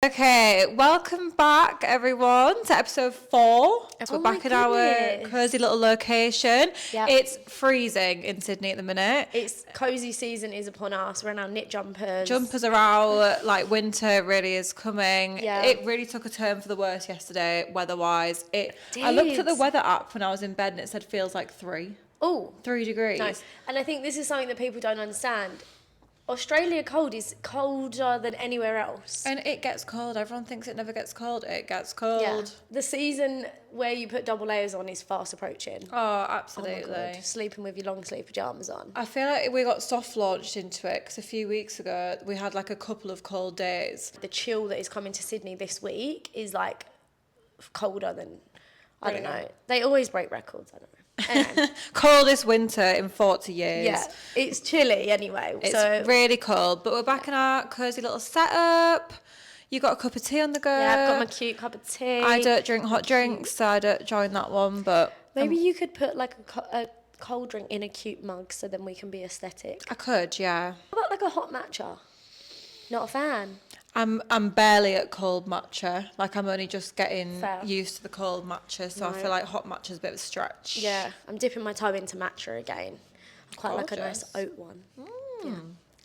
Okay, welcome back everyone to episode 4. So we're back at our cosy little location. Yep. It's freezing in Sydney at the minute. It's cozy season is upon us. We're in our knit jumpers. Jumpers are out, like winter really is coming. Yeah. It really took a turn for the worse yesterday, weather-wise. I did. looked at the weather app when I was in bed and it said feels like 3 degrees. Nice. And I think this is something that people don't understand. Australia cold is colder than anywhere else. And it gets cold. Everyone thinks it never gets cold. It gets cold. Yeah. The season where you put double layers on is fast approaching. Oh, absolutely. Oh my God. Sleeping with your long sleeve pyjamas on. I feel like we got soft launched into it because a few weeks ago we had like a couple of cold days. The chill that is coming to Sydney this week is like colder than, I don't know. They always break records, I don't know. Anyway. Coldest winter in 40 years. Yeah, it's chilly anyway. It's really cold, but we're back in our cosy little setup. You got a cup of tea on the go. Yeah, I've got my cute cup of tea. I don't drink hot drinks, so I don't join that one, but... Maybe you could put like a cold drink in a cute mug so then we can be aesthetic. I could, yeah. What about like a hot matcha? Not a fan. I'm barely at cold matcha. Like, I'm only just getting Fair. used to the cold matcha, so I feel like hot matcha's a bit of a stretch. Yeah, I'm dipping my toe into matcha again. Quite like a nice Gorgeous. oat one. Yeah.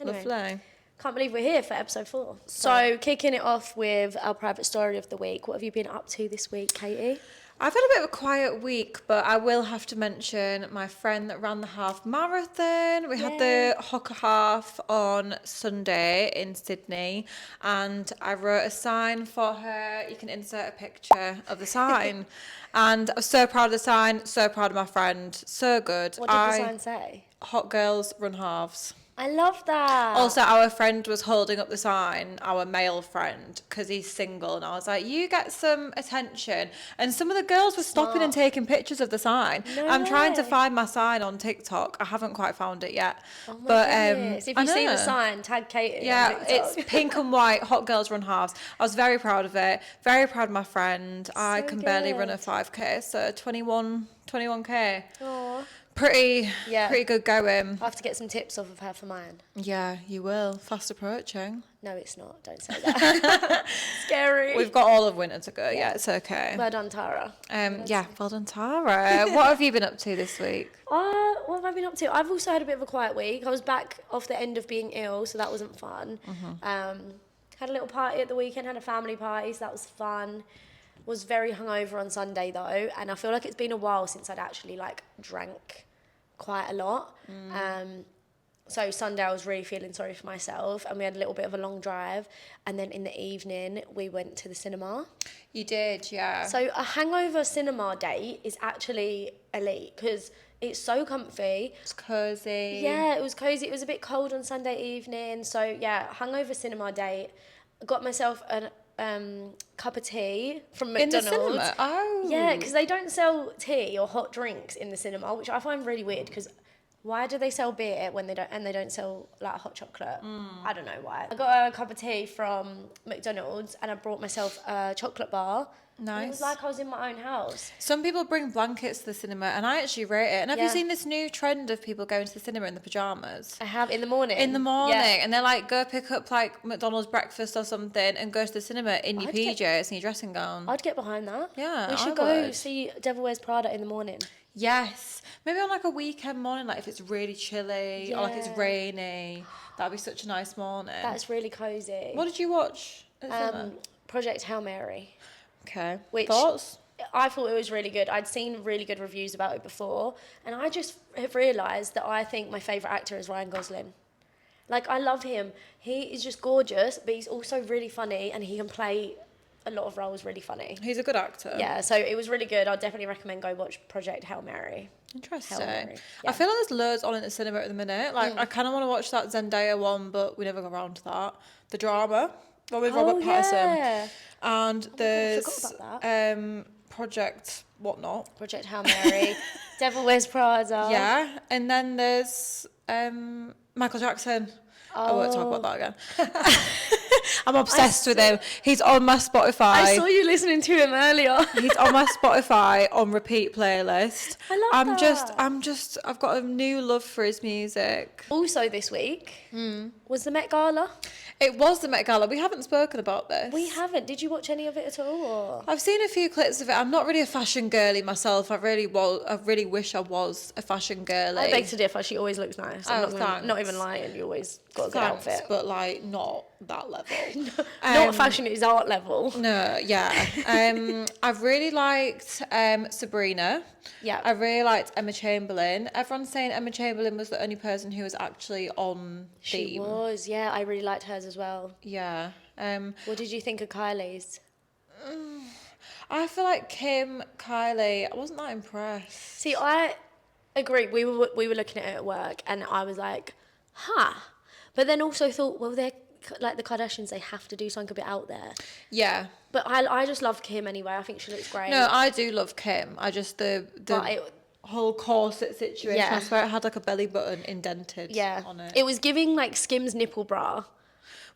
Anyway, Lovely. can't believe we're here for episode 4. So, kicking it off with our private story of the week. What have you been up to this week, Katie? I've had a bit of a quiet week, but I will have to mention my friend that ran the half marathon. We had the Hocker Half on Sunday in Sydney, and I wrote a sign for her. You can insert a picture of the sign. And I was so proud of the sign, so proud of my friend. So good. What did the sign say? Hot girls run halves. I love that. Also, our friend was holding up the sign, our male friend, because he's single. And I was like, you get some attention. And some of the girls were stopping and taking pictures of the sign. No I'm trying to way. find my sign on TikTok. I haven't quite found it yet. Oh my but goodness. If I you see the know. sign, tag Katie. Yeah, on it's TikTok. pink and white, hot girls run halves. I was very proud of it. Very proud of my friend. I can barely run a good. 5K, so 21K. Aw. Pretty good going. I have to get some tips off of her for mine. Yeah, you will. Fast approaching. No, it's not. Don't say that. Scary. We've got all of winter to go. Yeah, it's okay. Well done, Tara. Yeah, well done, Tara. What have you been up to this week? What have I been up to? I've also had a bit of a quiet week. I was back off the end of being ill, so that wasn't fun. Had a little party at the weekend, had a family party, so that was fun. Was very hungover on Sunday though, and I feel like it's been a while since I'd actually like drank quite a lot. So Sunday I was really feeling sorry for myself, and we had a little bit of a long drive, and then in the evening we went to the cinema. You did, yeah. So a hangover cinema date is actually elite because it's so comfy. It's cozy. Yeah, it was cozy. It was a bit cold on Sunday evening, so yeah, hangover cinema date. Got myself a cup of tea from McDonald's. In the cinema? Oh. Yeah, because they don't sell tea or hot drinks in the cinema, which I find really weird because why do they sell beer when they don't sell like hot chocolate? I don't know why. I got a cup of tea from McDonald's and I brought myself a chocolate bar. Nice. And it was like I was in my own house. Some people bring blankets to the cinema, and I actually rate it. And have you seen this new trend of people going to the cinema in the pyjamas? I have in the morning. In the morning, Yeah. and they're like, go pick up like McDonald's breakfast or something, and go to the cinema in your PJs and your dressing gown. I'd get behind that. Yeah, we should I go would. see Devil Wears Prada in the morning. Yes, maybe on like a weekend morning, like if it's really chilly or like it's rainy, that'd be such a nice morning. That's really cozy. What did you watch at the cinema? Project Hail Mary. Okay. Which Thoughts? I thought it was really good. I'd seen really good reviews about it before, and I just have realised that I think my favourite actor is Ryan Gosling. Like, I love him. He is just gorgeous, but he's also really funny, and he can play a lot of roles really funny. He's a good actor. Yeah, so it was really good. I'd definitely recommend go watch Project Hail Mary. Interesting. Hail Mary. I feel like there's loads on in the cinema at the minute. Like, I kind of want to watch that Zendaya one, but we never got around to that. The drama. One with Robert Pattinson. Yeah. And there's forgot about Project whatnot. Project Hail Mary. Devil Wears Prada. Yeah. And then there's Michael Jackson. I won't talk about that again. I'm obsessed with him. He's on my Spotify. I saw you listening to him earlier. He's on my Spotify on repeat playlist. I love that. I've got a new love for his music. Also this week was the Met Gala. It was the Met Gala. We haven't spoken about this. We haven't. Did you watch any of it at all? Or? I've seen a few clips of it. I'm not really a fashion girly myself. I really wish I was a fashion girly. I beg to differ. She always looks nice. Not even lying. You always got a good outfit. But like not that level. Not fashion is art level. No, yeah. I've really liked Sabrina. Yeah. I really liked Emma Chamberlain. Everyone's saying Emma Chamberlain was the only person who was actually on theme. She was, yeah. I really liked hers as well. Yeah. What did you think of Kylie's? I feel like Kylie, I wasn't that impressed. See, I agree. We were looking at it at work, and I was like, huh. But then also thought, well, they're like the Kardashians, they have to do something a bit out there. Yeah. But I just love Kim anyway. I think she looks great. No, I do love Kim. I just, the whole corset situation, Yeah. I swear it had like a belly button indented on it. It was giving like Skim's nipple bra.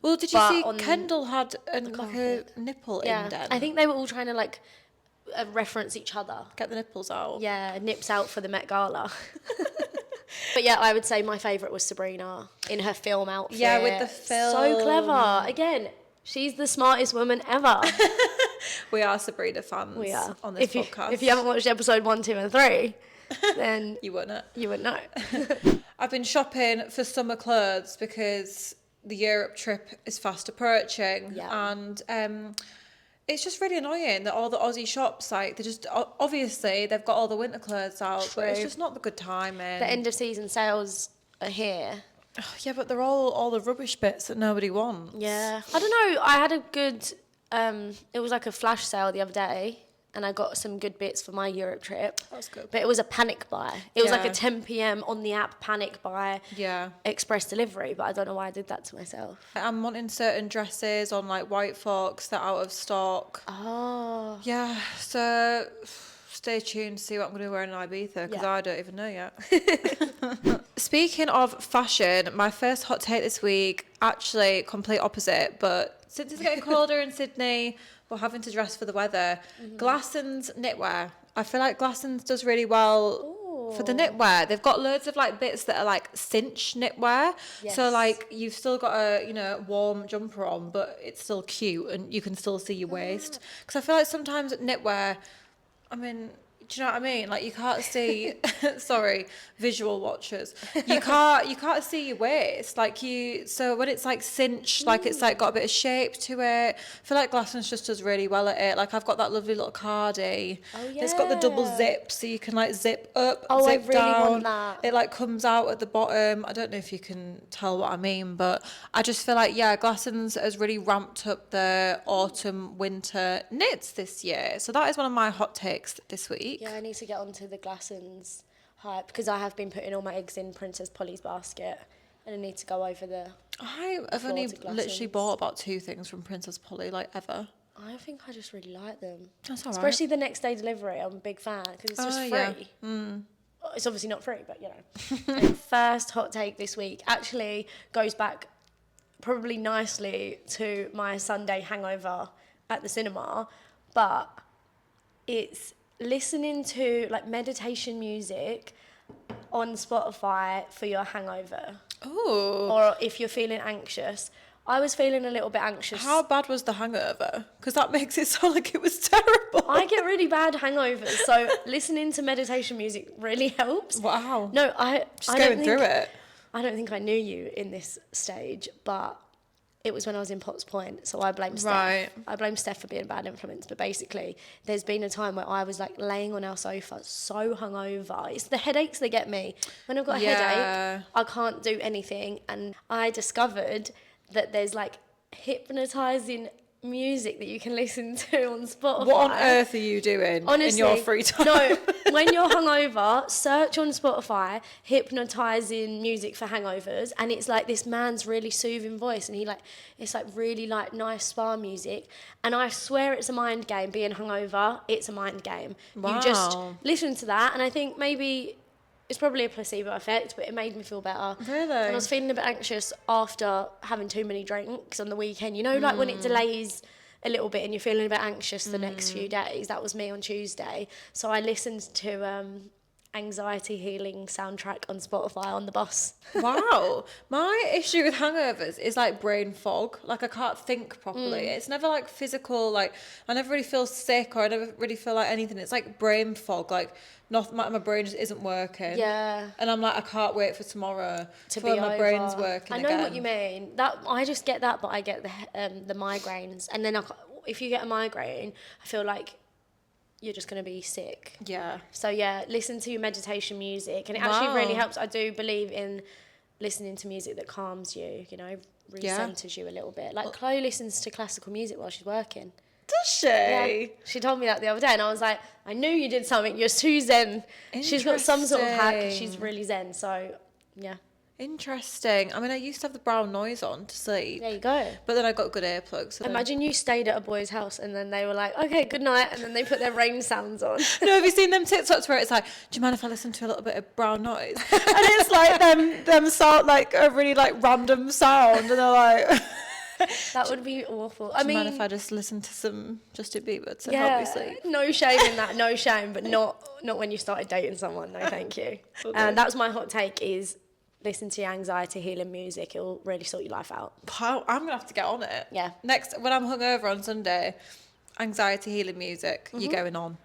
Well, did you see Kendall had like a nipple indent? I think they were all trying to like reference each other. Get the nipples out. Yeah, nips out for the Met Gala. But yeah, I would say my favourite was Sabrina in her film outfit. Yeah, with the film. So clever. Again, she's the smartest woman ever. We are Sabrina fans. We are. On this podcast. If you haven't watched episode 1, 2 and 3, then you wouldn't. You wouldn't know. I've been shopping for summer clothes because the Europe trip is fast approaching. Yeah. And it's just really annoying that all the Aussie shops, like, they just, obviously, they've got all the winter clothes out, but it's just not the good timing. The end of season sales are here. Oh, yeah, but they're all the rubbish bits that nobody wants. Yeah. I don't know. I had a good, it was like a flash sale the other day, and I got some good bits for my Europe trip. That's good. But it was a panic buy. It was like a 10 p.m. on the app panic buy. Yeah. Express delivery, but I don't know why I did that to myself. I'm wanting certain dresses on like White Fox that are out of stock. Oh. Yeah, so stay tuned to see what I'm going to wear in Ibiza because I don't even know yet. Speaking of fashion, my first hot take this week, actually complete opposite, but since it's getting colder in Sydney, we're having to dress for the weather. Glasson's knitwear. I feel like Glasson's does really well for the knitwear. They've got loads of like bits that are like cinch knitwear. Yes. So like you've still got a, warm jumper on, but it's still cute and you can still see your waist. Because I feel like sometimes knitwear, I mean, do you know what I mean? Like you can't see, sorry, visual watchers. You can't see your waist. So when it's like cinched, like it's like got a bit of shape to it. I feel like Glasson's just does really well at it. Like I've got that lovely little cardie. Oh yeah. It's got the double zip, so you can like zip up, zip I really down. Want that. It like comes out at the bottom. I don't know if you can tell what I mean, but I just feel like Glasson's has really ramped up the autumn winter knits this year. So that is one of my hot takes this week. Yeah, I need to get onto the Glasson's hype because I have been putting all my eggs in Princess Polly's basket and I need to go over the I've only literally bought about 2 things from Princess Polly, like ever. I think I just really like them. That's all right. Especially the next day delivery, I'm a big fan because it's just free. Yeah. It's obviously not free, but And first hot take this week actually goes back probably nicely to my Sunday hangover at the cinema, but it's listening to like meditation music on Spotify for your hangover. Oh. Or if you're feeling anxious. I was feeling a little bit anxious. How bad was the hangover? Because that makes it sound like it was terrible. I get really bad hangovers, so listening to meditation music really helps. Wow. No, Just going through it. I don't think I knew you in this stage, but it was when I was in Potts Point, so I blame Steph. Right. I blame Steph for being a bad influence, but basically, there's been a time where I was like laying on our sofa, so hungover. It's the headaches that get me. When I've got a headache, I can't do anything, and I discovered that there's like hypnotising music that you can listen to on Spotify. What on earth are you doing in your free time? No, when you're hungover, search on Spotify hypnotising music for hangovers, and it's like this man's really soothing voice, and it's like really like nice spa music, and I swear it's a mind game. Being hungover, it's a mind game. Wow. You just listen to that, and I think maybe it's probably a placebo effect, but it made me feel better. Really? And I was feeling a bit anxious after having too many drinks on the weekend. You know, like when it delays a little bit and you're feeling a bit anxious the next few days. That was me on Tuesday. So I listened to anxiety healing soundtrack on Spotify on the bus. Wow. My issue with hangovers is like brain fog. Like I can't think properly. It's never like physical, like I never really feel sick or I never really feel like anything. It's like brain fog. Like my brain just isn't working. Yeah. And I'm like, I can't wait for tomorrow To for be my over. brain's working I know again. what you mean. That I just get that, but I get the migraines. And then if you get a migraine, I feel like you're just going to be sick. Yeah. So yeah, listen to your meditation music, and it actually really helps. I do believe in listening to music that calms you, you know, recenters you a little bit. Like Chloe listens to classical music while she's working. Does she? Yeah. She told me that the other day, and I was like, I knew you did something. You're too zen. She's got some sort of hack. She's really zen. So yeah. Interesting. I mean, I used to have the brown noise on to sleep. There you go. But then I got good earplugs. So Imagine you stayed at a boy's house and then they were like, okay, good night, and then they put their rain sounds on. No, have you seen them TikToks where it's like, do you mind if I listen to a little bit of brown noise? And it's like them sound like a really like random sound, and they're like, That would be awful. do you mind if I just listen to some Justin Bieber to help me sleep? No shame in that, no shame, but not when you started dating someone. No, thank you. And that was my hot take: is listen to your anxiety healing music. It'll really sort your life out. Wow, I'm gonna have to get on it. Yeah. Next, when I'm hungover on Sunday, anxiety healing music. You're going on.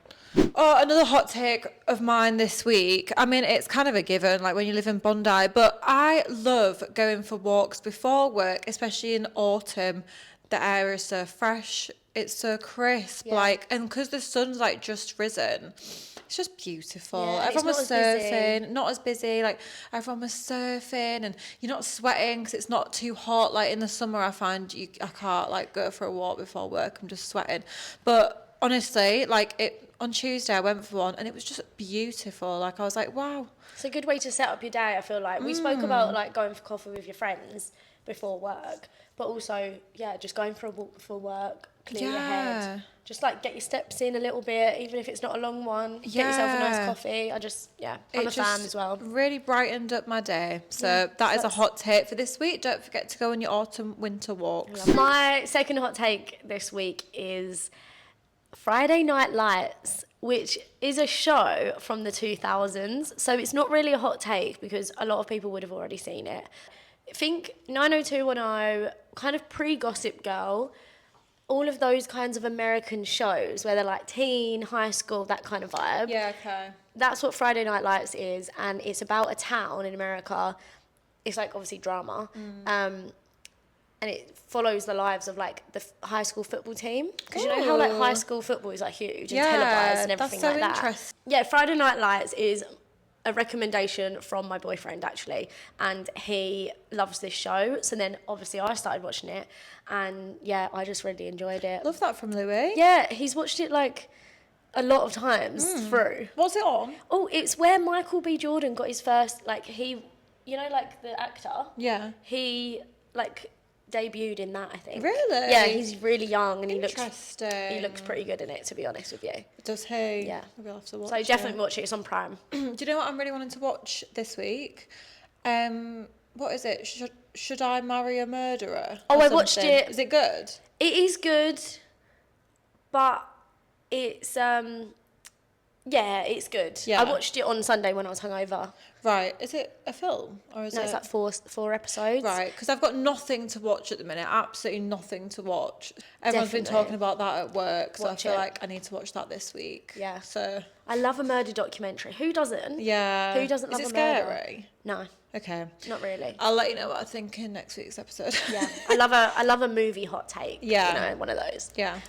Oh, another hot take of mine this week. I mean, it's kind of a given, like when you live in Bondi, but I love going for walks before work, especially in autumn. The air is so fresh, it's so crisp, like, and because the sun's like just risen, it's just beautiful. Yeah, everyone was it's not as surfing, busy. not as busy, like everyone was surfing, and you're not sweating because it's not too hot. Like in the summer, I find I can't like go for a walk before work, I'm just sweating. But honestly, like on Tuesday I went for one and it was just beautiful. Like I was like, wow. It's a good way to set up your day, I feel like. We spoke about like going for coffee with your friends before work, but also, yeah, just going for a walk before work, clear your head. Just like get your steps in a little bit, even if it's not a long one. Get yourself a nice coffee. I'm a fan as well. Really brightened up my day. So that is a hot take for this week. Don't forget to go on your autumn winter walks. My second hot take this week is Friday Night Lights, which is a show from the 2000s. So it's not really a hot take because a lot of people would have already seen it. Think 90210, kind of pre-Gossip Girl, all of those kinds of American shows where they're like teen, high school, that kind of vibe. Yeah, okay. That's what Friday Night Lights is, and it's about a town in America. It's like obviously drama, and it follows the lives of like the high school football team. Because you know how like high school football is like huge and televised and everything that's so like that. interesting. Yeah, Friday Night Lights is a recommendation from my boyfriend actually, and he loves this show. So then obviously I started watching it, and yeah, I just really enjoyed it. Love that from Louis. Yeah, he's watched it like a lot of times through. What's it on? Oh, it's where Michael B. Jordan got his first, like he, you know, like the actor. Yeah. He like debuted in that, I think. Really? Yeah, he's really young and he looks pretty good in it, to be honest with you. Does he? Yeah. Maybe I'll have to watch So definitely watch it. It's on Prime. Do you know what I'm really wanting to watch this week? What is it? Should I Marry a Murderer? Oh, or I watched something? it. Is it good? It is good, but it's yeah, it's good. Yeah. I watched it on Sunday when I was hungover. Right. Is it a film or is it? No, it's like four episodes. Right, because I've got nothing to watch at the minute. Absolutely nothing to watch. Everyone's been Definitely. talking about that at work, so Watch I feel it. like I need to watch that this week. Yeah. So. I love a murder documentary. Who doesn't? Yeah. Who doesn't love Is it a murder? scary? No, Okay. not really. I'll let you know what I think in next week's episode. Yeah, I love a movie hot take. Yeah. You know, one of those. Yeah.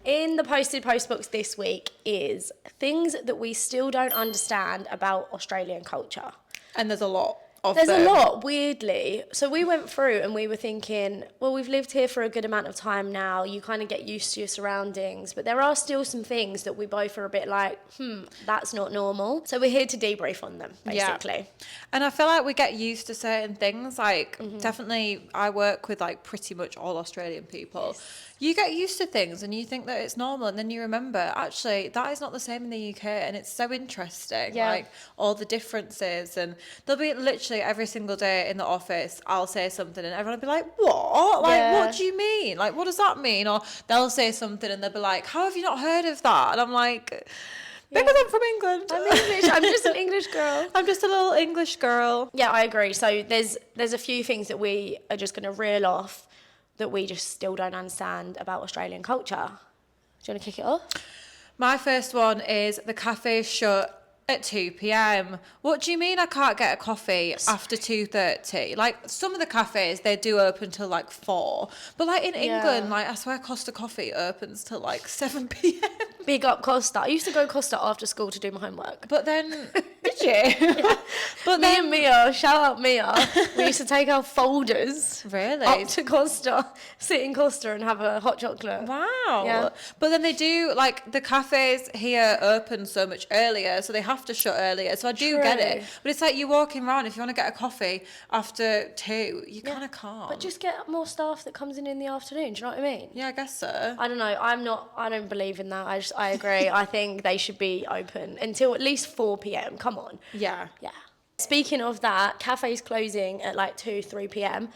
In the posted postbox this week is things that we still don't understand about Australian culture. And there's a lot. of There's them. a lot, weirdly. So we went through and we were thinking, well, we've lived here for a good amount of time now. You kind of get used to your surroundings. But there are still some things that we both are a bit like, that's not normal. So we're here to debrief on them, basically. Yeah. And I feel like we get used to certain things. Like, definitely, I work with, like, pretty much all Australian people. Yes. You get used to things and you think that it's normal, and then you remember, actually, that is not the same in the UK, and it's so interesting, like, all the differences. And there'll be literally every single day in the office, I'll say something and everyone will be like, what? Like, what do you mean? Like, what does that mean? Or they'll say something and they'll be like, how have you not heard of that? And I'm like... Because I'm from England. I'm English. I'm just an English girl. I'm just a little English girl. Yeah, I agree. So there's a few things that we are just going to reel off that we just still don't understand about Australian culture. Do you want to kick it off? My first one is the cafe shut at 2 p.m. What do you mean I can't get a coffee after 2:30? Like, some of the cafes, they do open till like 4. But like in England, like I swear Costa Coffee opens till like 7 p.m. Big up Costa. I used to go Costa after school to do my homework. But then, did you? Yeah. But Me then, and Mia, shout out Mia, we used to take our folders really? up to Costa, sit in Costa and have a hot chocolate. Wow. Yeah. But then they do, like, the cafes here open so much earlier, so they have to shut earlier. So I do get it. But it's like you're walking around, if you want to get a coffee after 2, you kind of can't. But just get more staff that comes in the afternoon, do you know what I mean? Yeah, I guess so. I don't know, I don't believe in that. I agree. I think they should be open until at least 4 p.m. Come on. Yeah. Yeah. Speaking of that, cafes closing at like 2, 3 p.m.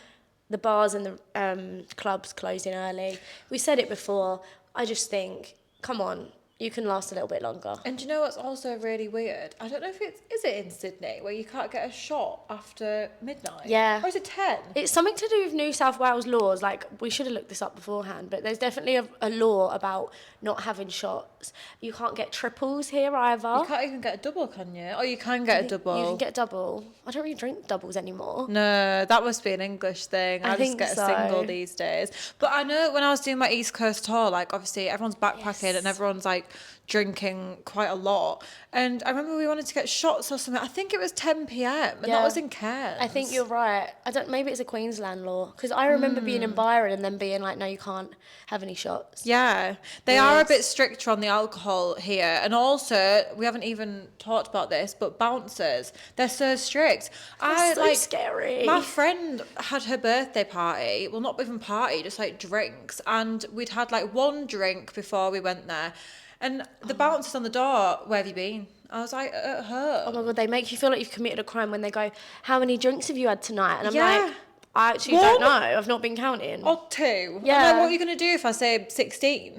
The bars and the clubs closing early. We said it before. I just think, come on, you can last a little bit longer. And do you know what's also really weird? I don't know if is it in Sydney where you can't get a shot after midnight? Yeah. Or is it 10? It's something to do with New South Wales laws. Like, we should have looked this up beforehand, but there's definitely a law about not having shots. You can't get triples here either. You can't even get a double, can you? Or you can get a double. You can get a double. I don't really drink doubles anymore. No, that must be an English thing. I just think get so. a single these days. But I know when I was doing my East Coast tour, like, obviously everyone's backpacking and everyone's like drinking quite a lot. And I remember we wanted to get shots or something. I think it was 10 p.m. and that was in Cairns. I think you're right. Maybe it's a Queensland law, because I remember being in Byron and then being like, no, you can't have any shots. Yeah, they are a bit stricter on the alcohol here. And also, we haven't even talked about this, but bouncers, they're so strict. That's so scary. My friend had her birthday party, well, not even party, just like drinks. And we'd had like one drink before we went there. And the bouncers on the door, where have you been? I was like, at home. Oh my God, they make you feel like you've committed a crime when they go, how many drinks have you had tonight? And I'm like, I actually don't know. I've not been counting. Or 2. Yeah. I'm like, what are you going to do if I say 16?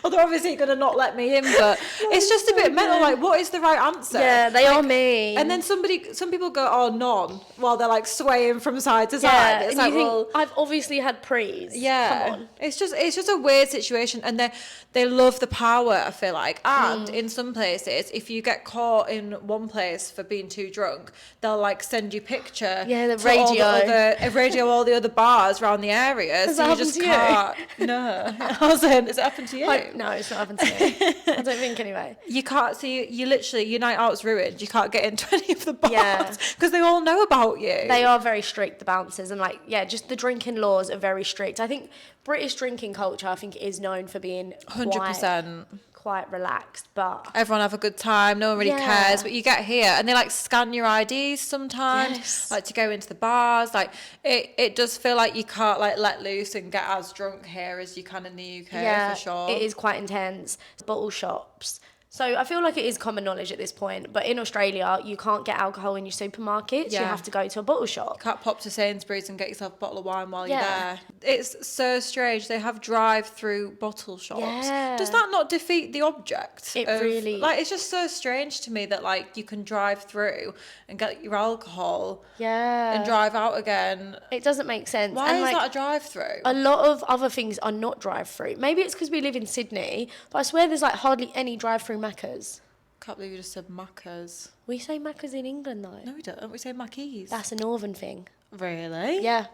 Although obviously you're going to not let me in, but it's just a bit mental. Like, what is the right answer? Yeah, they are mean. And then some people go, oh, none, while they're like swaying from side to side. Yeah, It's and like, you think, well, I've obviously had prees. yeah, Come on. it's just a weird situation, and they love the power, I feel like. And in some places, if you get caught in one place for being too drunk, they'll like send you picture. Yeah, the to radio. Radio all the other bars around the area. Has so that you happened just to you? can't. No, I was saying, has it happened to you? No, it's not happened to me. I don't think anyway. You can't see. You literally, your night out's ruined. You can't get into any of the Yeah. bars because they all know about you. They are very strict, the bouncers, and like, yeah, just the drinking laws are very strict. I think British drinking culture, I think, is known for being 100%. quite relaxed, but Everyone have a good time. No one really Yeah. cares. But you get here and they like scan your IDs sometimes, Yes. like to go into the bars. Like it does feel like you can't like let loose and get as drunk here as you can in the UK yeah, for sure. it is quite intense. Bottle shops. So I feel like it is common knowledge at this point, but in Australia, you can't get alcohol in your supermarkets. You Yeah. have to go to a bottle shop. Can't pop to Sainsbury's and get yourself a bottle of wine while you're Yeah. there. It's so strange. They have drive-through bottle shops. Yeah. Does that not defeat the object? It really- Like, it's just so strange to me that like you can drive through and get your alcohol Yeah. and drive out again. It doesn't make sense. Why and is like, that a drive-through? a lot of other things are not drive-through. Maybe it's because we live in Sydney, but I swear there's like hardly any drive-through Maccas. Can't believe you just said Maccas. We say Maccas in England though. No, we don't. We say Mackeys. That's a northern thing. Really? Yeah.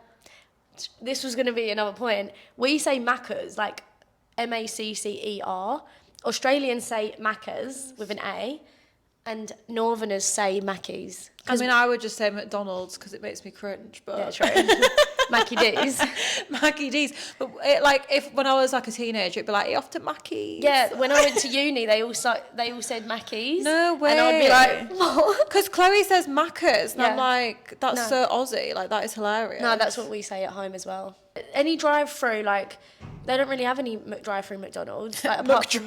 This was going to be another point. We say Maccas, like Maccer. Australians say Maccas with an A, And Northerners say Mackies. I mean, I would just say McDonald's because it makes me cringe. But Yeah, true. Mackie D's. Mackie D's. But if when I was like a teenager, it'd be like, you off to Mackie's? Yeah, when I went to uni, they all said Mackies. No way. And I'd be like, what? Because Chloe says Macca's, and I'm Yeah. like, that's so Aussie. Like, that is hilarious. No, that's what we say at home as well. Any drive-through, like, they don't really have any drive-through McDonald's. Like, apart from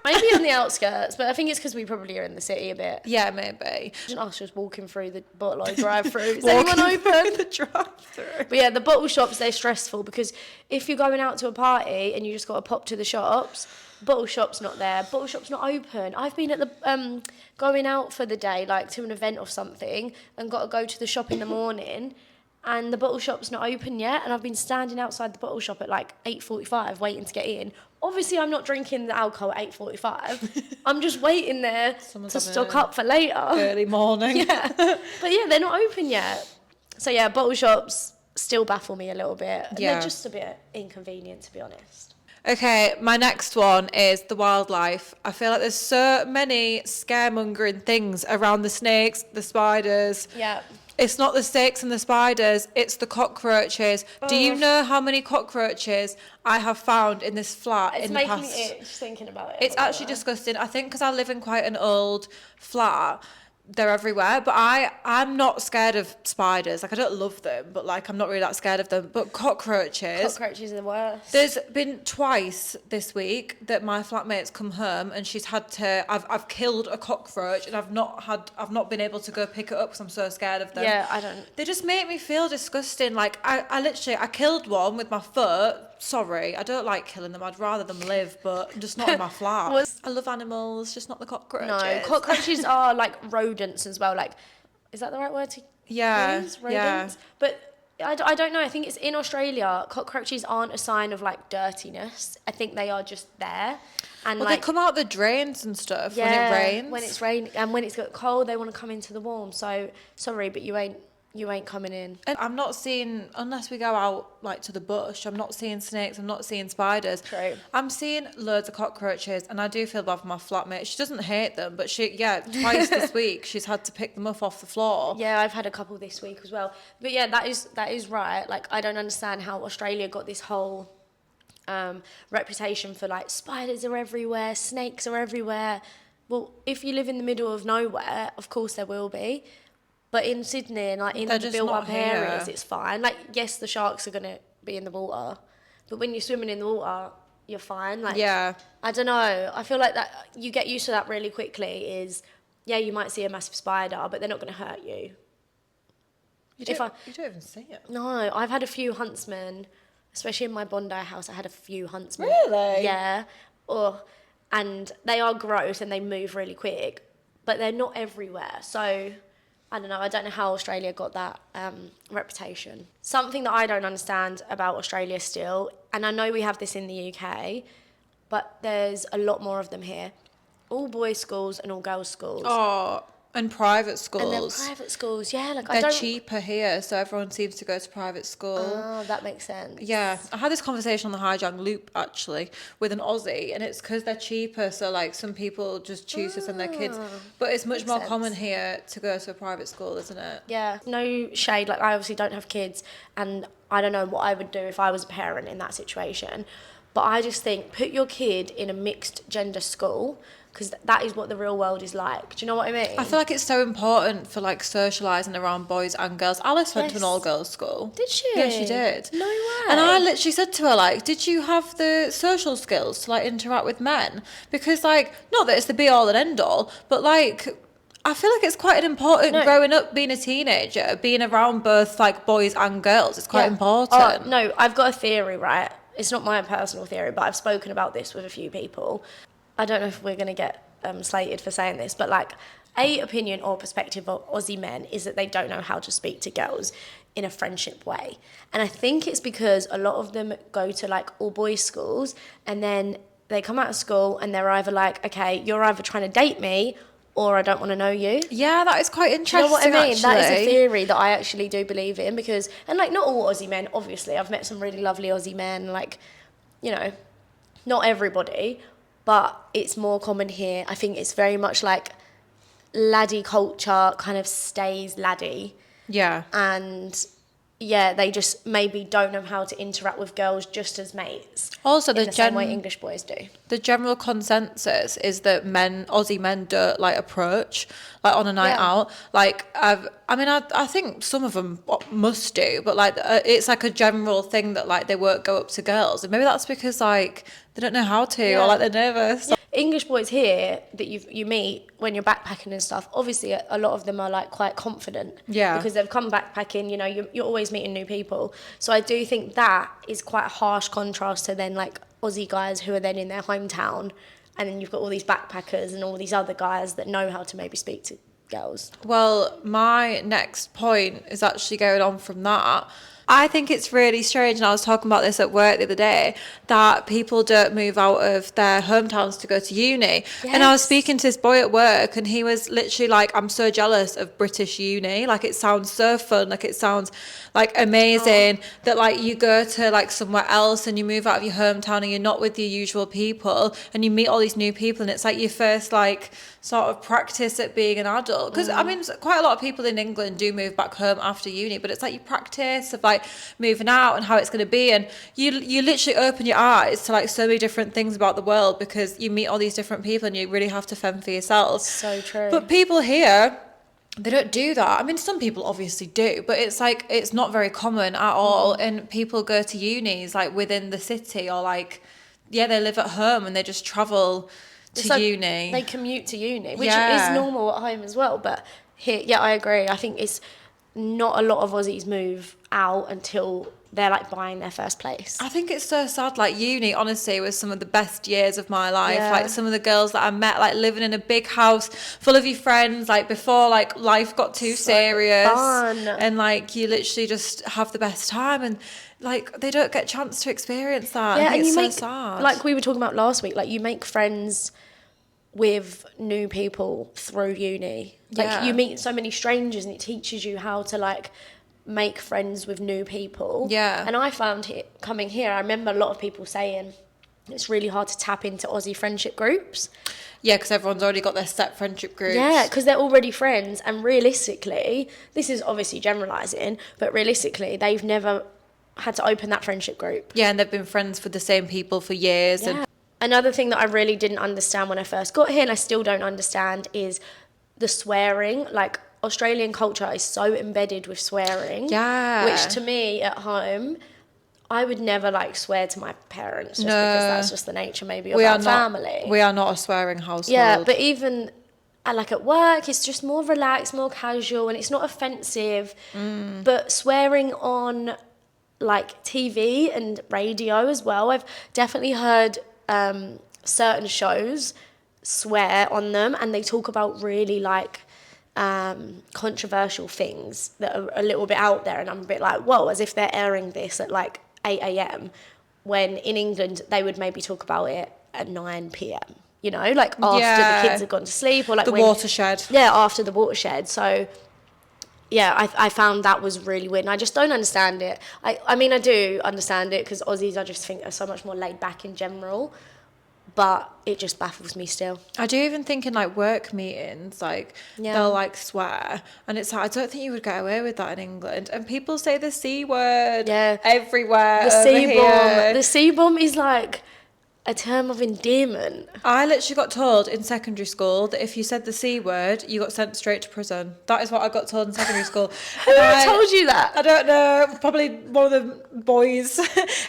maybe on the outskirts, but I think it's because we probably are in the city a bit. Yeah, maybe. Imagine us just walking through the bottle drive-through. Is anyone open? The drive-through. But yeah, the bottle shops, they're stressful because if you're going out to a party and you just got to pop to the shops, bottle shop's not there, bottle shop's not open. I've been at the going out for the day, like to an event or something, and got to go to the shop in the morning, and the bottle shop's not open yet, and I've been standing outside the bottle shop at like 8:45 waiting to get in. Obviously, I'm not drinking the alcohol at 8:45. I'm just waiting there to stock up for later. Early morning. Yeah. But yeah, they're not open yet. So yeah, bottle shops still baffle me a little bit. And Yeah. they're just a bit inconvenient, to be honest. Okay, my next one is the wildlife. I feel like there's so many scaremongering things around the snakes, the spiders. Yeah. It's not the snakes and the spiders, it's the cockroaches. Do you know how many cockroaches I have found in this flat in the past? It's making me itch thinking about it. It's actually disgusting. I think because I live in quite an old flat, they're everywhere. But I'm not scared of spiders. Like, I don't love them, but like I'm not really that scared of them. But cockroaches. Cockroaches are the worst. There's been twice this week that my flatmate's come home and she's had to. I've killed a cockroach and I've not been able to go pick it up because I'm so scared of them. Yeah, I don't. They just make me feel disgusting. Like I killed one with my foot. Sorry, I don't like killing them. I'd rather them live, but just not in my flat. I love animals, just not the cockroaches. No, cockroaches are like rodents as well. Like, is that the right word to Yeah, use? Rodents? But I don't know. I think it's in Australia, cockroaches aren't a sign of like dirtiness. I think they are just there. And well, like, they come out the drains and stuff when it rains. when it's raining and when it's got cold, they want to come into the warm. So sorry, but you ain't coming in. And I'm not seeing, unless we go out like to the bush, I'm not seeing snakes, I'm not seeing spiders. True. I'm seeing loads of cockroaches, and I do feel bad for my flatmate. She doesn't hate them, but twice this week she's had to pick them up off the floor. Yeah, I've had a couple this week as well. But yeah, that is right. Like, I don't understand how Australia got this whole reputation for like spiders are everywhere, snakes are everywhere. Well, if you live in the middle of nowhere, of course there will be. But in Sydney and like in the built up areas, it's fine. Like, yes, the sharks are gonna be in the water, but when you're swimming in the water, you're fine. Like, Yeah. I don't know. I feel like that you get used to that really quickly. Yeah, you might see a massive spider, but they're not gonna hurt you. You don't even see it. No, I've had a few huntsmen, especially in my Bondi house. I had a few huntsmen. Really? Yeah. And they are gross and they move really quick, but they're not everywhere. So I don't know. I don't know how Australia got that reputation. Something that I don't understand about Australia still, and I know we have this in the UK, but there's a lot more of them here. All boys' schools and all girls' schools. Oh, and private schools. And they're private schools, yeah. Like, They're cheaper here, so everyone seems to go to private school. Oh, that makes sense. Yeah, I had this conversation on the High Jump Loop actually with an Aussie, and it's because they're cheaper. So like some people just choose to send their kids, but it's much more common here to go to a private school, isn't it? Yeah, no shade. Like, I obviously don't have kids, and I don't know what I would do if I was a parent in that situation. But I just think, put your kid in a mixed gender school, because that is what the real world is like. Do you know what I mean? I feel like it's so important for like socialising around boys and girls. Alice went to an all-girls school. Did she? Yeah, she did. No way. And I literally said to her, like, did you have the social skills to like interact with men? Because like, not that it's the be-all and end-all, but like, I feel like it's quite important growing up, being a teenager, being around both like boys and girls. It's quite important. Oh, no, I've got a theory, right? It's not my personal theory, but I've spoken about this with a few people. I don't know if we're going to get slated for saying this, but like, opinion or perspective of Aussie men is that they don't know how to speak to girls in a friendship way. And I think it's because a lot of them go to like all boys schools, and then they come out of school and they're either like, okay, you're either trying to date me or I don't want to know you. Yeah, that is quite interesting. Do you know what I mean? Actually. That is a theory that I actually do believe in, because, and like, not all Aussie men, obviously. I've met some really lovely Aussie men, like, you know, not everybody, but it's more common here. I think it's very much like laddie culture kind of stays laddie. Yeah. And yeah, they just maybe don't know how to interact with girls just as mates. Also, in the same way English boys do. The general consensus is that Aussie men don't like approach like on a night out. Like I think some of them must do, but like it's like a general thing that like they won't go up to girls, and maybe that's because like they don't know how to or like they're nervous. English boys here that you meet when you're backpacking and stuff, obviously a lot of them are like quite confident. Yeah. Because they've come backpacking, you know, you're always meeting new people. So I do think that is quite a harsh contrast to then like Aussie guys who are then in their hometown, and then you've got all these backpackers and all these other guys that know how to maybe speak to girls. Well, my next point is actually going on from that. I think it's really strange, and I was talking about this at work the other day, that people don't move out of their hometowns to go to uni. Yes. And I was speaking to this boy at work, and he was literally like, I'm so jealous of British uni. Like, it sounds so fun. Like, it sounds like amazing that like you go to like somewhere else and you move out of your hometown and you're not with your usual people and you meet all these new people, and it's like your first like sort of practice at being an adult. Because I mean, quite a lot of people in England do move back home after uni, but it's like you practice of like moving out and how it's going to be, and you literally open your eyes to like so many different things about the world because you meet all these different people and you really have to fend for yourself. So true. But people here, they don't do that. I mean, some people obviously do, but it's like it's not very common at all. And people go to unis like within the city, or like they live at home and they just travel to uni. They commute to uni, which is normal at home as well. But here, I agree. I think it's not a lot of Aussies move out until they're like buying their first place. I think it's so sad. Like uni, honestly, was some of the best years of my life. Like some of the girls that I met, like living in a big house full of your friends, like before like life got too serious, fun. And like you literally just have the best time, and like they don't get a chance to experience that. Yeah, and it's you make, sad. like we were talking about last week, like you make friends with new people through uni. Like you meet so many strangers, and it teaches you how to like make friends with new people. Yeah. And I found coming here, I remember a lot of people saying it's really hard to tap into Aussie friendship groups. Yeah, because everyone's already got their set friendship groups. Yeah, because they're already friends, and realistically, this is obviously generalising, but realistically, they've never had to open that friendship group. Yeah, and they've been friends with the same people for years. Yeah. Another thing that I really didn't understand when I first got here, and I still don't understand, is the swearing. Like, Australian culture is so embedded with swearing. Yeah. Which to me at home, I would never like swear to my parents just because that's just the nature maybe of our family. We are not a swearing household. Yeah, but even like at work, it's just more relaxed, more casual, and it's not offensive. But swearing on like TV and radio as well, I've definitely heard certain shows swear on them, and they talk about really like controversial things that are a little bit out there, and I'm a bit like, whoa, as if they're airing this at like 8 a.m. when in England they would maybe talk about it at 9 p.m. You know, like after the kids have gone to sleep, or like watershed. Yeah, after the watershed. So yeah, I found that was really weird, and I just don't understand it. I mean, I do understand it because Aussies, I just think, are so much more laid back in general, but it just baffles me still. I do even think in like work meetings, like they'll like swear, and it's like, I don't think you would get away with that in England. And people say the C word everywhere. The C bomb. The C bomb is like a term of endearment. I literally got told in secondary school that if you said the C word, you got sent straight to prison. That is what I got told in secondary school. Who told you that? I don't know. Probably one of the boys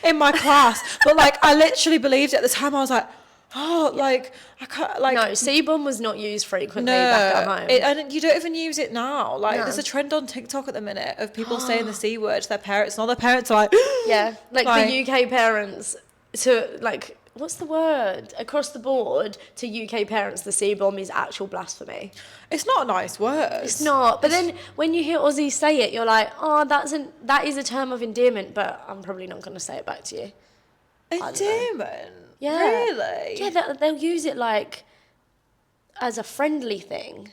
in my class. But like, I literally believed it at the time. I was like, oh, like, I can't, like... No, C-bomb was not used frequently back at home. And you don't even use it now. Like, there's a trend on TikTok at the minute of people saying the C word to their parents, and all their parents are like... Yeah, like the UK parents to, like... What's the word? Across the board, to UK parents, the C-bomb is actual blasphemy. It's not a nice word. It's not. But then when you hear Aussies say it, you're like, oh, that is a term of endearment, but I'm probably not going to say it back to you. Endearment? Yeah. Really? Yeah, they'll use it like as a friendly thing.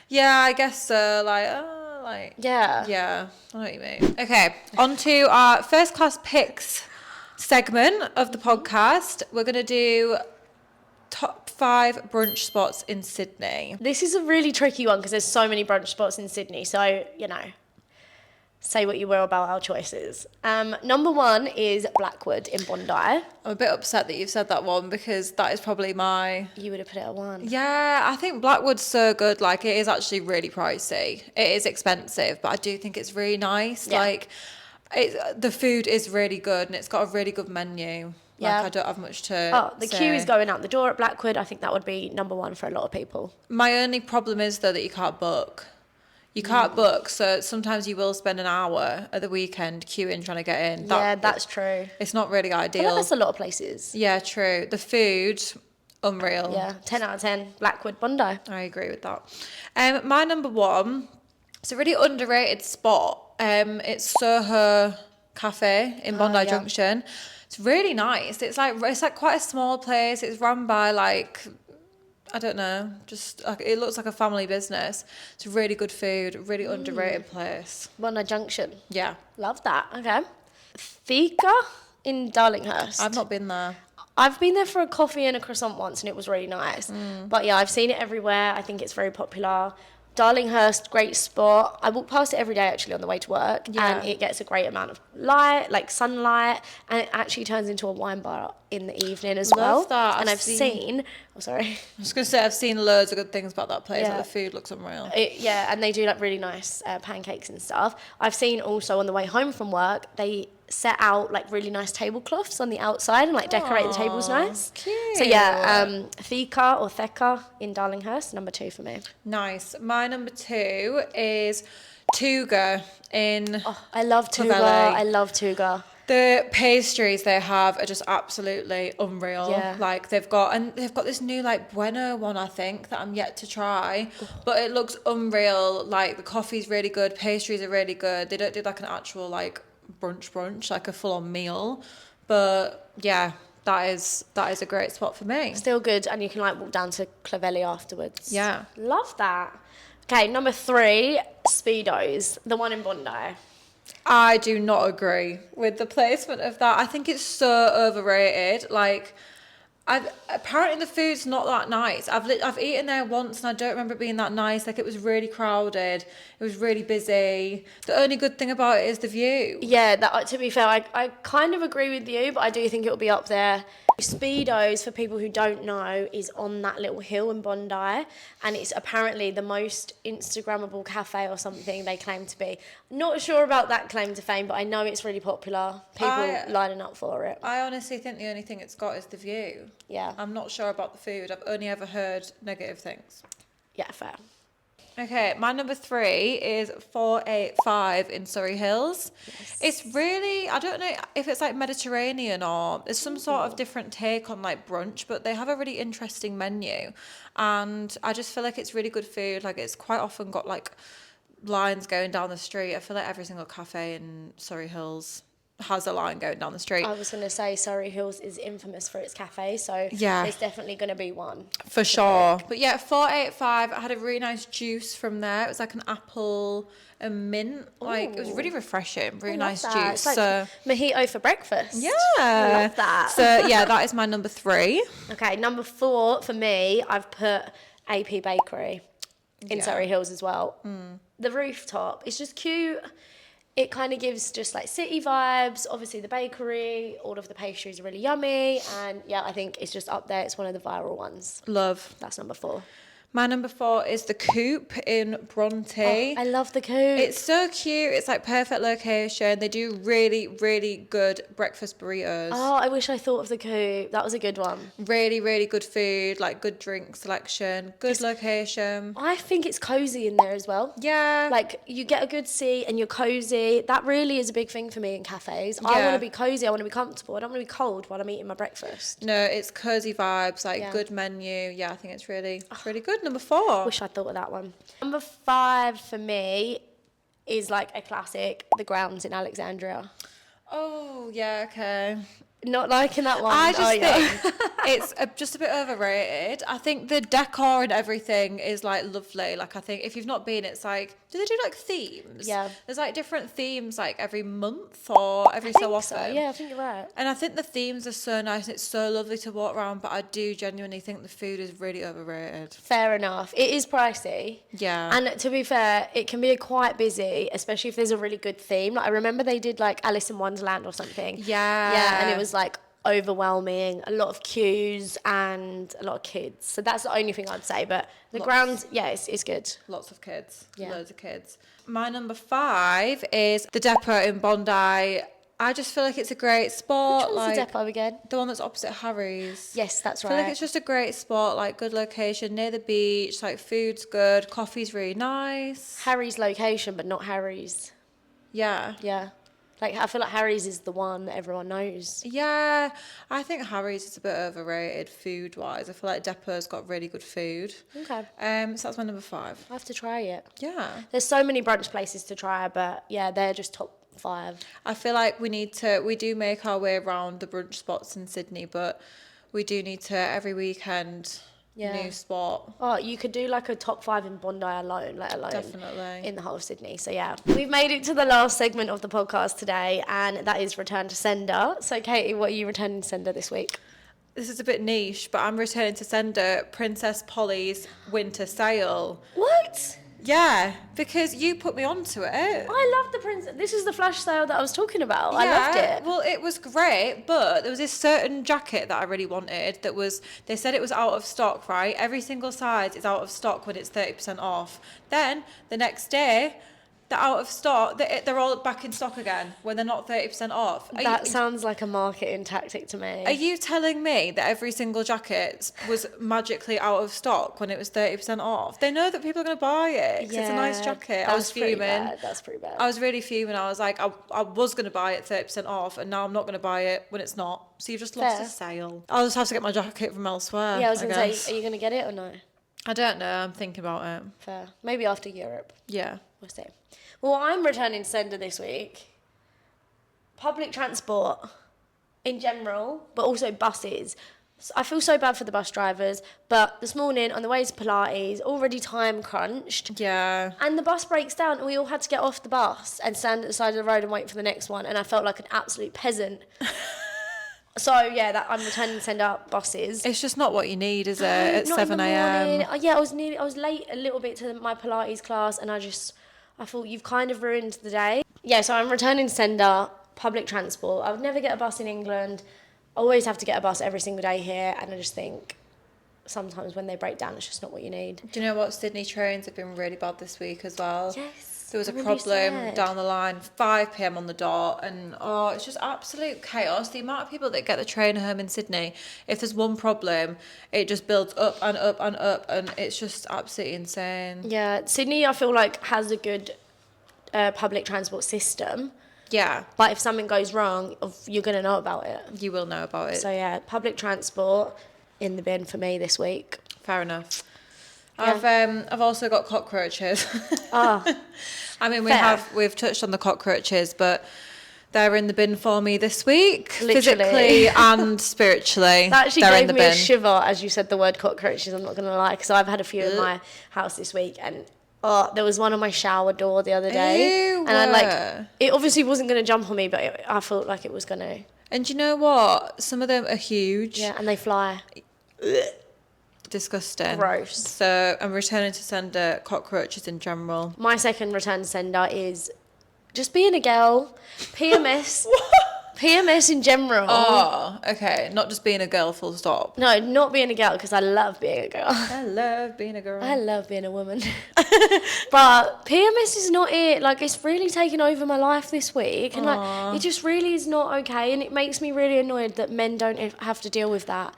Yeah, I guess so. Yeah, I know what you mean. Okay, on to our first class picks segment of the podcast. We're going to do top 5 brunch spots in Sydney. This is a really tricky one because there's so many brunch spots in Sydney. So, you know, say what you will about our choices. Number 1 is Blackwood in Bondi. I'm a bit upset that you've said that one because that is probably my... You would have put it at 1. Yeah, I think Blackwood's so good. Like, it is actually really pricey. It is expensive, but I do think it's really nice. Yeah. Like, the food is really good and it's got a really good menu. Yeah. Like, I don't have much to the say. queue is going out the door at Blackwood. I think that would be number 1 for a lot of people. My only problem is, though, that you can't book. You can't book, so sometimes you will spend an hour at the weekend queuing trying to get in. That's true. It's not really I ideal. feel like that's a lot of places. Yeah, true. The food, unreal. Yeah, 10 out of 10. Blackwood, Bondi. I agree with that. My number 1, it's a really underrated spot. It's Soho Cafe in Bondi Junction. It's really nice. It's like quite a small place. It's run by like, I don't know, just like, it looks like a family business. It's really good food, really underrated place. Bondi Junction. Yeah. Love that. Okay. Thika in Darlinghurst. I've not been there. I've been there for a coffee and a croissant once and it was really nice. But yeah, I've seen it everywhere. I think it's very popular. Darlinghurst, great spot. I walk past it every day actually on the way to work, and it gets a great amount of light, like sunlight, and it actually turns into a wine bar in the evening as well. Love that. And I've seen oh sorry. I was going to say, I've seen loads of good things about that place. Like, the food looks unreal. And they do like really nice pancakes and stuff. I've seen also on the way home from work, they set out like really nice tablecloths on the outside and like decorate the tables nice. Cute. So yeah, Thika or Theka in Darlinghurst, number 2 for me. Nice. My number 2 is Tuga in... Oh, I love Tuga. Clovelly. I love Tuga. The pastries they have are just absolutely unreal. Yeah. Like they've got this new like Bueno one, I think, that I'm yet to try, but it looks unreal. Like the coffee's really good, pastries are really good. They don't do like an actual like brunch, like a full on meal, but yeah, that is a great spot for me. Still good, and you can like walk down to Clovelly afterwards. Yeah. Love that. Okay, number 3, Speedos, the one in Bondi. I do not agree with the placement of that. I think it's so overrated. Like, apparently the food's not that nice. I've eaten there once and I don't remember it being that nice. Like, it was really crowded. It was really busy. The only good thing about it is the view. Yeah, that, to be fair, I kind of agree with you, but I do think it'll be up there. Speedos, for people who don't know, is on that little hill in Bondi, and it's apparently the most Instagrammable cafe or something they claim to be. Not sure about that claim to fame, but I know it's really popular. People lining up for it. I honestly think the only thing it's got is the view. Yeah. I'm not sure about the food. I've only ever heard negative things. Yeah, fair. Okay, my number 3 is 485 in Surrey Hills. Yes. It's really, I don't know if it's like Mediterranean or there's some sort of different take on like brunch, but they have a really interesting menu. And I just feel like it's really good food. Like it's quite often got like lines going down the street. I feel like every single cafe in Surrey Hills has a line going down the street. I was going to say Surrey Hills is infamous for its cafe, so yeah, there's definitely going to be one. For sure. But yeah, 485, I had a really nice juice from there. It was like an apple and mint. Like, it was really refreshing. Really nice juice. It's like mojito for breakfast. Yeah. I love that. So yeah, that is my number 3. Okay, number 4 for me, I've put AP Bakery in Surrey Hills as well. The rooftop, it's just cute. It kind of gives just like city vibes. Obviously the bakery, all of the pastries are really yummy. And yeah, I think it's just up there. It's one of the viral ones. Love. That's number 4. My number 4 is the Coop in Bronte. Oh, I love the Coop. It's so cute. It's like perfect location. They do really, really good breakfast burritos. Oh, I wish I thought of the Coop. That was a good one. Really, really good food, like good drink selection, good location. I think it's cozy in there as well. Yeah. Like you get a good seat and you're cozy. That really is a big thing for me in cafes. I want to be cozy. I want to be comfortable. I don't want to be cold while I'm eating my breakfast. No, it's cozy vibes, like good menu. Yeah, I think it's really good. Number 4. Wish I'd thought of that one. Number 5 for me is like a classic, The Grounds in Alexandria. Oh, yeah, okay. Not liking that one. I just think it's just a bit overrated. I think the decor and everything is like lovely. Like I think if you've not been, it's like Do they do like themes? Yeah. There's like different themes like every month or every so often. Yeah, I think you're right. And I think the themes are so nice. It's so lovely to walk around, but I do genuinely think the food is really overrated. Fair enough. It is pricey. Yeah. And to be fair, it can be quite busy, especially if there's a really good theme. Like I remember they did like Alice in Wonderland or something. Yeah. Yeah, and it was like overwhelming, a lot of queues and a lot of kids. So that's the only thing I'd say. But the ground, yeah, it's good. Lots of kids. Yeah. Loads of kids. My number 5 is the Depot in Bondi. I just feel like it's a great spot. Which one's like, the Depot again? The one that's opposite Harry's. Yes, that's I right. feel like it's just a great spot, like good location, near the beach, like food's good, coffee's really nice. Harry's location, but not Harry's. Yeah. Yeah. Like, I feel like Harry's is the one that everyone knows. Yeah, I think Harry's is a bit overrated food-wise. I feel like Depot's got really good food. Okay. So that's my number 5. I have to try it. Yeah. There's so many brunch places to try, but yeah, they're just top 5. I feel like we do make our way around the brunch spots in Sydney, but we do need to, every weekend, new spot. Oh, you could do like a top 5 in Bondi alone, let alone Definitely. in the whole of Sydney. So yeah, we've made it to the last segment of the podcast today, and that is Return to Sender. So Katie, what are you returning to Sender this week? This is a bit niche, but I'm returning to sender Princess Polly's winter sale. What? Yeah, because you put me onto it. I love the princess. This is the flash sale that I was talking about. I loved it. Well, it was great, but there was this certain jacket that I really wanted they said it was out of stock, right? Every single size is out of stock when it's 30% off. Then the next day, they're out of stock. They're all back in stock again when they're not 30% off. That sounds like a marketing tactic to me. Are you telling me that every single jacket was magically out of stock when it was 30% off? They know that people are going to buy it 'cause it's a nice jacket. I was fuming. That's pretty bad. I was really fuming. I was like, I was going to buy it 30% off, and now I'm not going to buy it when it's not. So you've just lost a sale. I'll just have to get my jacket from elsewhere. Yeah, I was going to say, are you going to get it or no? I don't know. I'm thinking about it. Fair. Maybe after Europe. Yeah. We'll see. Well, I'm returning to sender this week. Public transport in general, but also buses. I feel so bad for the bus drivers, but this morning on the way to Pilates, already time crunched. Yeah. And the bus breaks down and we all had to get off the bus and stand at the side of the road and wait for the next one. And I felt like an absolute peasant. So, yeah, I'm returning to send out buses. It's just not what you need, is it? At Not in 7 the a.m. morning. Yeah, I was late a little bit to my Pilates class, and I thought you've kind of ruined the day. Yeah, so I'm returning to sender public transport. I would never get a bus in England. I always have to get a bus every single day here, and I just think sometimes when they break down, it's just not what you need. Do you know what? Sydney trains have been really bad this week as well. Yes. There was a problem down the line, 5 p.m. on the dot, and it's just absolute chaos. The amount of people that get the train home in Sydney, if there's one problem, it just builds up and up and up, and it's just absolutely insane. Yeah, Sydney, I feel like, has a good public transport system. Yeah. But if something goes wrong, you're going to know about it. You will know about it. So, yeah, public transport in the bin for me this week. Fair enough. Yeah. I've also got cockroaches. Oh. I mean, Fair. we've touched on the cockroaches, but they're in the bin for me this week, Literally. physically and spiritually. That actually they're in gave the me a bin. shiver as you said the word cockroaches, I'm not going to lie, because I've had a few in my house this week, and there was one on my shower door the other day. Ew. And it obviously wasn't going to jump on me, but I felt like it was going to. And do you know what? Some of them are huge. Yeah, and they fly. Disgusting. Gross. So I'm returning to sender cockroaches in general. My second return sender is just being a girl. PMS. PMS in general. Oh, okay. Not just being a girl, full stop. No, not being a girl, because I love being a girl. I love being a girl. I love being a woman. But PMS is not it. Like, it's really taken over my life this week. And, like, it just really is not okay. And it makes me really annoyed that men don't have to deal with that.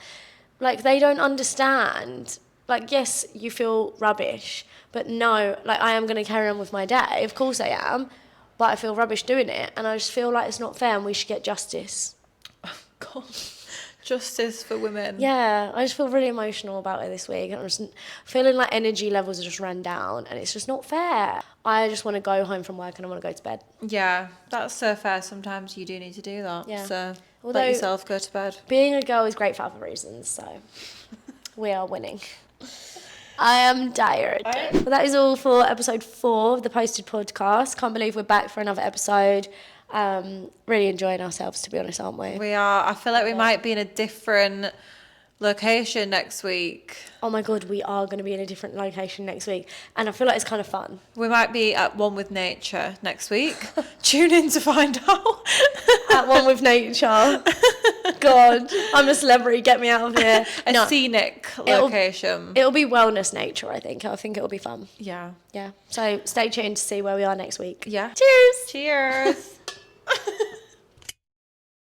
Like, they don't understand. Like, yes, you feel rubbish. But no, like, I am going to carry on with my day. Of course I am. But I feel rubbish doing it. And I just feel like it's not fair and we should get justice. Oh, God. Justice for women. Yeah, I just feel really emotional about it this week. And I'm just feeling like energy levels are just run down. And it's just not fair. I just want to go home from work and I want to go to bed. Yeah, that's so fair. Sometimes you do need to do that. Yeah. So Although, let yourself go to bed. Being a girl is great for other reasons. So we are winning. I am tired. Well, that is all for episode 4 of the Posted Podcast. Can't believe we're back for another episode. Really enjoying ourselves, to be honest, aren't we? We are. I feel like we might be in a different location next week. Oh my God, we are going to be in a different location next week. And I feel like it's kind of fun. We might be at one with nature next week. Tune in to find out. At one with nature. God, I'm a celebrity. Get me out of here. A scenic location. It'll be wellness nature, I think. I think it'll be fun. Yeah. Yeah. So stay tuned to see where we are next week. Yeah. Cheers. Cheers.